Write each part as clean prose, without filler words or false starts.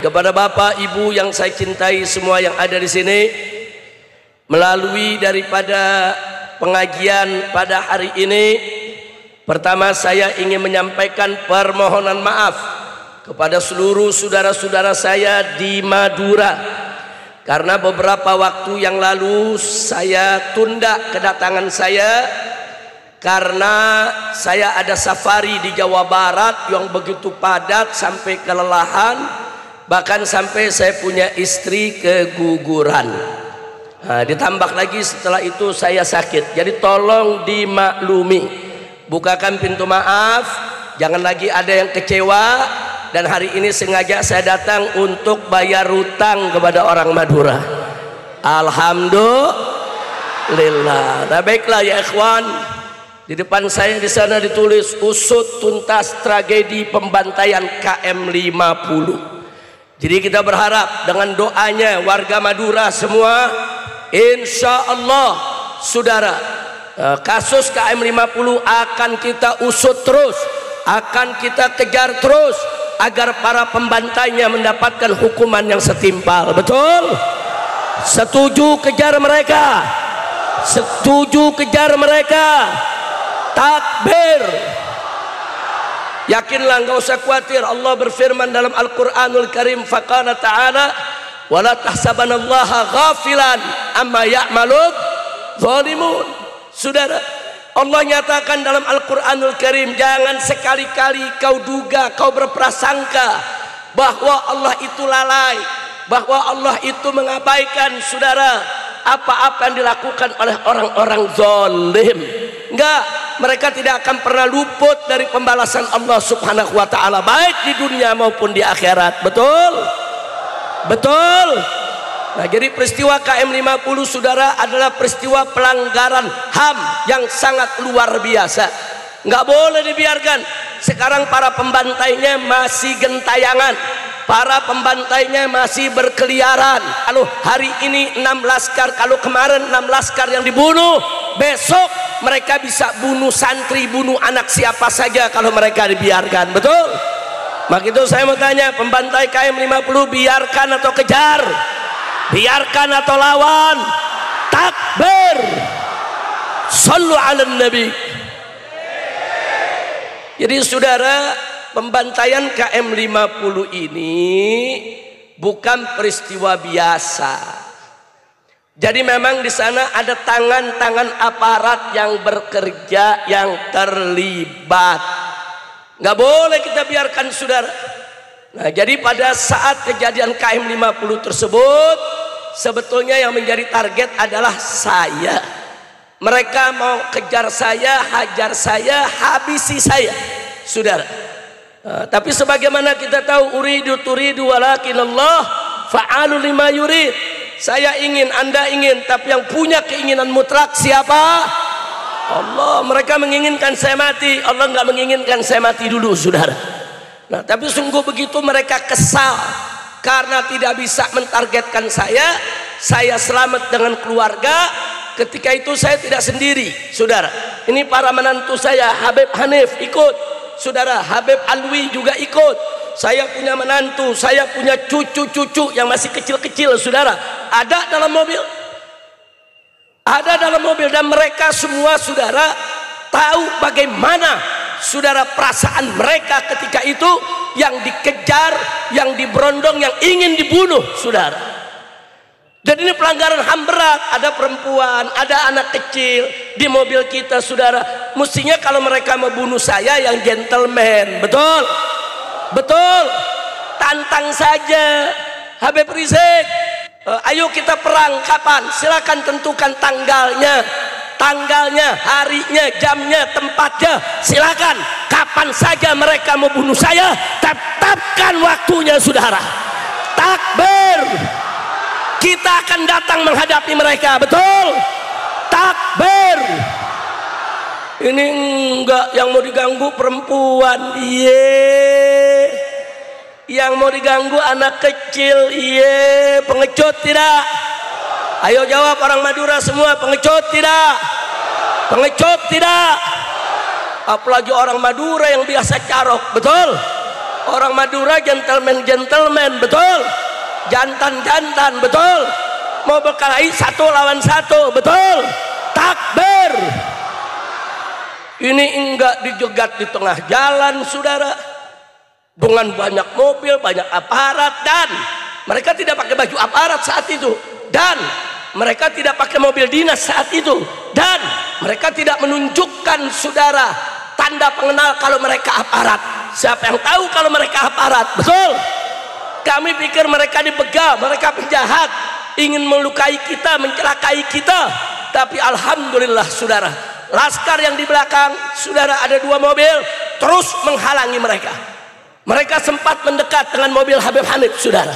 kepada Bapak Ibu yang saya cintai semua yang ada di sini, melalui daripada pengajian pada hari ini, pertama saya ingin menyampaikan permohonan maaf kepada seluruh saudara-saudara saya di Madura, karena beberapa waktu yang lalu saya tunda kedatangan saya karena saya ada safari di Jawa Barat yang begitu padat sampai kelelahan, bahkan sampai saya punya istri keguguran. Nah, ditambah lagi setelah itu saya sakit, jadi tolong dimaklumi, bukakan pintu maaf, jangan lagi ada yang kecewa. Dan hari ini sengaja saya datang untuk bayar hutang kepada orang Madura. Alhamdulillah. Nah, baiklah ya ikhwan, di depan saya di sana ditulis usut tuntas tragedi pembantaian KM 50. Jadi kita berharap dengan doanya warga Madura semua, insya Allah saudara, kasus KM 50 akan kita usut terus, akan kita kejar terus, agar para pembantainya mendapatkan hukuman yang setimpal. Betul? Setuju kejar mereka? Setuju kejar mereka? Takbir. Yakinlah, enggak usah khawatir. Allah berfirman dalam Al-Qur'anul Karim, faqala ta'ala wala tahsabanallaha ghafilan amma ya'malud zalimun. Saudara, Allah nyatakan dalam Al-Quranul Karim, jangan sekali-kali kau duga, kau berprasangka bahwa Allah itu lalai, bahwa Allah itu mengabaikan saudara apa-apa yang dilakukan oleh orang-orang zalim. Enggak, mereka tidak akan pernah luput dari pembalasan Allah Subhanahu wa ta'ala, baik di dunia maupun di akhirat. Betul? Betul? Nah, jadi peristiwa KM 50 saudara adalah peristiwa pelanggaran HAM yang sangat luar biasa. Nggak boleh dibiarkan. Sekarang para pembantainya masih gentayangan, para pembantainya masih berkeliaran. Kalau hari ini 6 laskar, kalau kemarin 6 laskar yang dibunuh, besok mereka bisa bunuh santri, bunuh anak siapa saja kalau mereka dibiarkan. Betul? Maka itu saya mau tanya, pembantai KM 50 biarkan atau kejar? Biarkan atau lawan? Takbir. Sallu ala nabi. Jadi saudara, pembantaian KM 50 ini bukan peristiwa biasa. Jadi memang di sana ada tangan-tangan aparat yang bekerja, yang terlibat. Nggak boleh kita biarkan saudara. Nah, jadi pada saat kejadian KM 50 tersebut, sebetulnya yang menjadi target adalah saya. Mereka mau kejar saya, hajar saya, habisi saya, saudara. Tapi sebagaimana kita tahu, uridu turidu walakin Allah fa'alu lima yurid. Saya ingin, Anda ingin, tapi yang punya keinginan mutlak siapa? Allah. Mereka menginginkan saya mati, Allah nggak menginginkan saya mati dulu, saudara. Nah, tapi sungguh begitu mereka kesal karena tidak bisa mentargetkan saya selamat dengan keluarga. Ketika itu saya tidak sendiri, saudara. Ini para menantu saya, Habib Hanif ikut, saudara. Habib Alwi juga ikut. Saya punya menantu, saya punya cucu-cucu yang masih kecil-kecil, saudara. Ada dalam mobil, ada dalam mobil, dan mereka semua, saudara, tahu bagaimana saudara perasaan mereka ketika itu, yang dikejar, yang diberondong, yang ingin dibunuh, saudara. Dan ini pelanggaran HAM berat. Ada perempuan, ada anak kecil di mobil kita, saudara. Mestinya kalau mereka membunuh saya yang gentleman. Betul? Betul? Tantang saja Habib Rizik, ayo kita perang. Kapan? Silakan tentukan tanggalnya, harinya, jamnya, tempatnya, silakan. Kapan saja mereka mau bunuh saya, tetapkan waktunya, saudara. Takbir. Kita akan datang menghadapi mereka. Betul? Takbir. Ini enggak, yang mau diganggu perempuan, iye. Yang mau diganggu anak kecil, iye. Pengecut tidak? Ayo jawab orang Madura semua, pengecut tidak? Pengecut tidak? Apalagi orang Madura yang biasa carok, betul? Orang Madura gentleman, betul? jantan-jantan, betul. Mau berkelahi 1 lawan 1, betul. Takbir. Ini enggak dijegat di tengah jalan, saudara, dengan banyak mobil, banyak aparat, dan mereka tidak pakai baju aparat saat itu, dan mereka tidak pakai mobil dinas saat itu, dan mereka tidak menunjukkan, saudara, tanda pengenal kalau mereka aparat. Siapa yang tahu kalau mereka aparat? Betul. Kami pikir mereka dibegal, mereka penjahat, ingin melukai kita, mencelakai kita. Tapi alhamdulillah, saudara, laskar yang di belakang, saudara, ada 2 mobil terus menghalangi mereka. Mereka sempat mendekat dengan mobil Habib Hanif, saudara.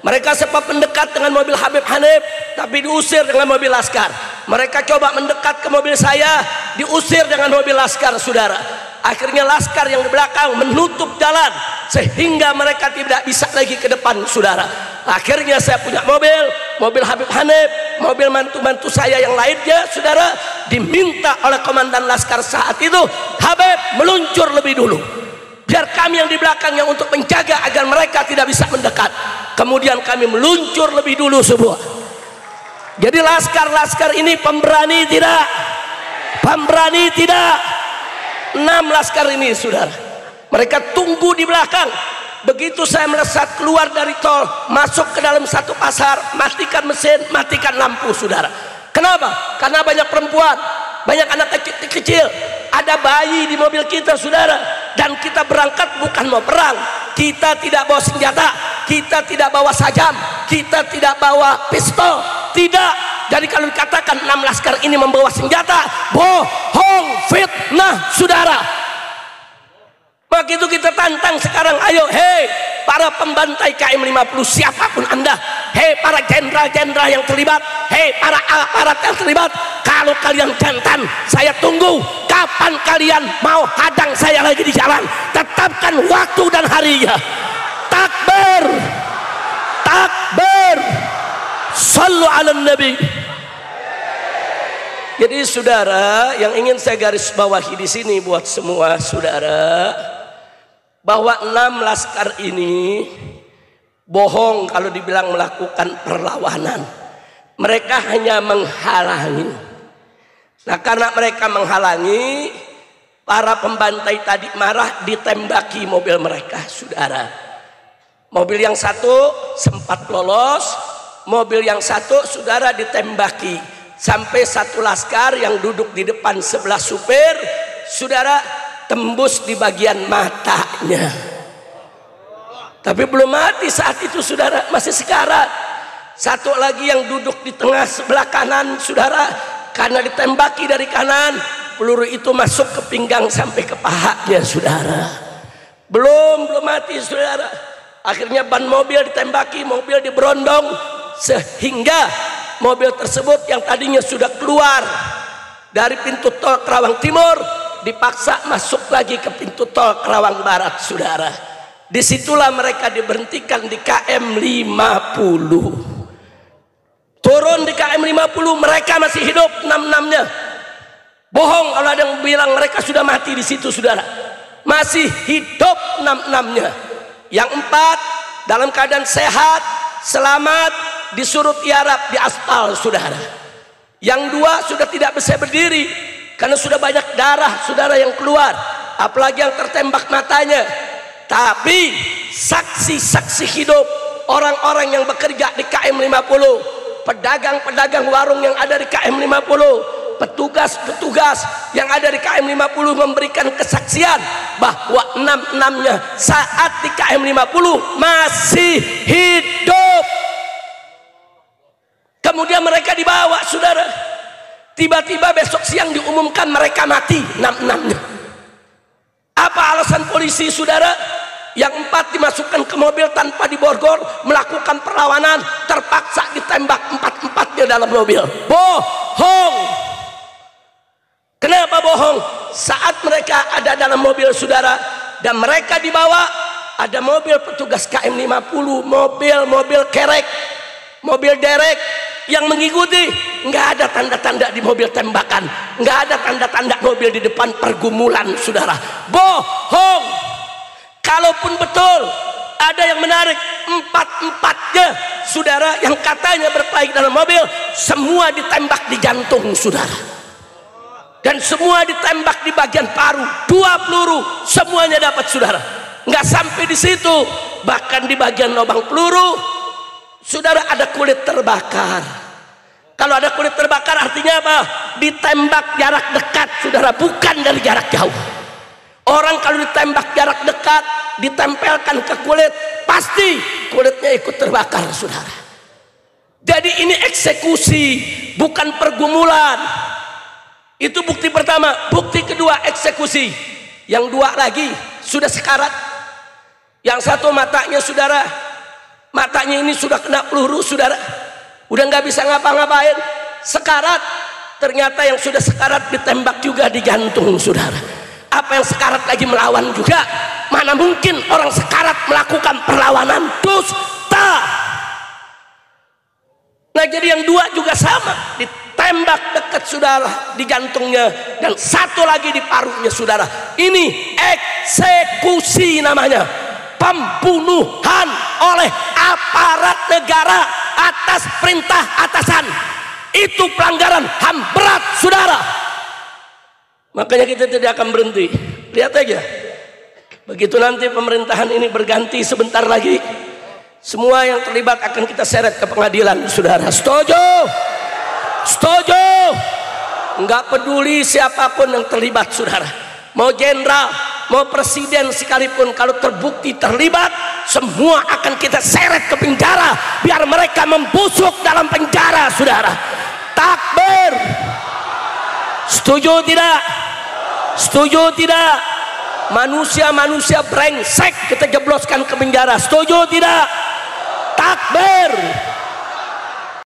Mereka sempat mendekat dengan mobil Habib Hanif, tapi diusir dengan mobil laskar. Mereka coba mendekat ke mobil saya, diusir dengan mobil laskar, saudara. Akhirnya laskar yang di belakang menutup jalan sehingga mereka tidak bisa lagi ke depan, saudara. Akhirnya saya punya mobil Habib Hanif, mobil mantu-mantu saya yang lainnya, saudara, diminta oleh komandan laskar saat itu, Habib meluncur lebih dulu, biar kami yang di belakang yang untuk menjaga agar mereka tidak bisa mendekat. Kemudian kami meluncur lebih dulu semua. Jadi laskar-laskar ini pemberani tidak? Pemberani tidak? 6 laskar ini, saudara, mereka tunggu di belakang. Begitu saya melesat keluar dari tol, masuk ke dalam satu pasar, matikan mesin, matikan lampu, saudara. Kenapa? Karena banyak perempuan, banyak anak kecil, ada bayi di mobil kita, saudara. Dan kita berangkat bukan mau perang. Kita tidak bawa senjata, kita tidak bawa sajam, kita tidak bawa pistol, tidak. Jadi kalau dikatakan 6 laskar ini membawa senjata, bohong, fitnah, saudara. Begitu kita tantang sekarang, ayo, hei para pembantai KM50 siapapun anda, hei para jenderal-jenderal yang terlibat, hei para aparat yang terlibat, kalau kalian jantan, saya tunggu kapan kalian mau hadang saya lagi di jalan. Tetapkan waktu dan harinya. Takbir, takbir, sallu ala nabi. Jadi saudara, yang ingin saya garis bawahi di sini buat semua saudara, bahwa 6 laskar ini bohong kalau dibilang melakukan perlawanan. Mereka hanya menghalangi. Nah, karena mereka menghalangi, para pembantai tadi marah, ditembaki mobil mereka, saudara. Mobil yang satu sempat lolos, mobil yang satu, saudara, ditembaki. Sampai satu laskar yang duduk di depan sebelah supir, saudara, tembus di bagian matanya. Tapi belum mati saat itu, saudara, masih sekarat. Satu lagi yang duduk di tengah sebelah kanan, saudara, karena ditembaki dari kanan, peluru itu masuk ke pinggang sampai ke pahanya, saudara. Belum mati, saudara. Akhirnya ban mobil ditembaki, mobil diberondong, sehingga mobil tersebut yang tadinya sudah keluar dari pintu tol Kerawang Timur dipaksa masuk lagi ke pintu tol Kerawang Barat, saudara. Disitulah mereka diberhentikan di KM50. Turun di KM50, mereka masih hidup 6-6-nya. Bohong kalau ada yang bilang mereka sudah mati di situ, saudara. Masih hidup 6-6-nya. Yang 4 dalam keadaan sehat, selamat, disuruh tiarap di aspal, saudara. Yang 2 sudah tidak bisa berdiri karena sudah banyak darah, saudara, yang keluar, apalagi yang tertembak matanya. Tapi saksi-saksi hidup, orang-orang yang bekerja di KM50, pedagang-pedagang warung yang ada di KM50, petugas-petugas yang ada di KM50 memberikan kesaksian bahwa 6-6-nya saat di KM50 masih hidup. Kemudian mereka dibawa, saudara. Tiba-tiba besok siang diumumkan mereka mati, 6-6-nya. Apa alasan polisi, saudara? Yang 4 dimasukkan ke mobil tanpa diborgol, melakukan perlawanan, terpaksa ditembak 4-4-nya dalam mobil. Bohong. Kenapa bohong? Saat mereka ada dalam mobil, saudara, dan mereka dibawa, ada mobil petugas KM50, mobil kerek, mobil derek yang mengikuti. Nggak ada tanda-tanda di mobil tembakan, nggak ada tanda-tanda mobil di depan pergumulan, saudara. Bohong. Kalaupun betul ada yang menarik 4-4 anaknya, saudara, yang katanya berkelahi dalam mobil, semua ditembak di jantung, saudara. Dan semua ditembak di bagian paru, 2 peluru, semuanya dapat, saudara. Nggak sampai di situ, bahkan di bagian lubang peluru, saudara, ada kulit terbakar. Kalau ada kulit terbakar artinya apa? Ditembak jarak dekat, saudara, bukan dari jarak jauh. Orang kalau ditembak jarak dekat, ditempelkan ke kulit, pasti kulitnya ikut terbakar, saudara. Jadi ini eksekusi, bukan pergumulan. Itu bukti pertama. Bukti kedua, eksekusi. Yang 2 lagi sudah sekarat. Yang satu matanya, saudara, matanya ini sudah kena peluru, saudara, udah nggak bisa ngapa-ngapain, sekarat. Ternyata yang sudah sekarat ditembak juga di jantung, saudara. Apa yang sekarat lagi melawan juga? Mana mungkin orang sekarat melakukan perlawanan, dusta. Nah, jadi yang 2 juga sama, ditembak dekat, saudara, di jantungnya, dan satu lagi di parunya, saudara. Ini eksekusi namanya, pembunuhan oleh aparat negara atas perintah atasan. Itu pelanggaran HAM berat, saudara. Makanya kita tidak akan berhenti. Lihat aja, begitu nanti pemerintahan ini berganti sebentar lagi, semua yang terlibat akan kita seret ke pengadilan, saudara. Setuju? Setuju? Enggak peduli siapapun yang terlibat, saudara. Mau jenderal, mau presiden sekalipun, kalau terbukti terlibat, semua akan kita seret ke penjara, biar mereka membusuk dalam penjara, saudara. Takbir. Setuju tidak? Setuju tidak? Manusia-manusia brengsek kita jebloskan ke penjara. Setuju tidak? Takbir.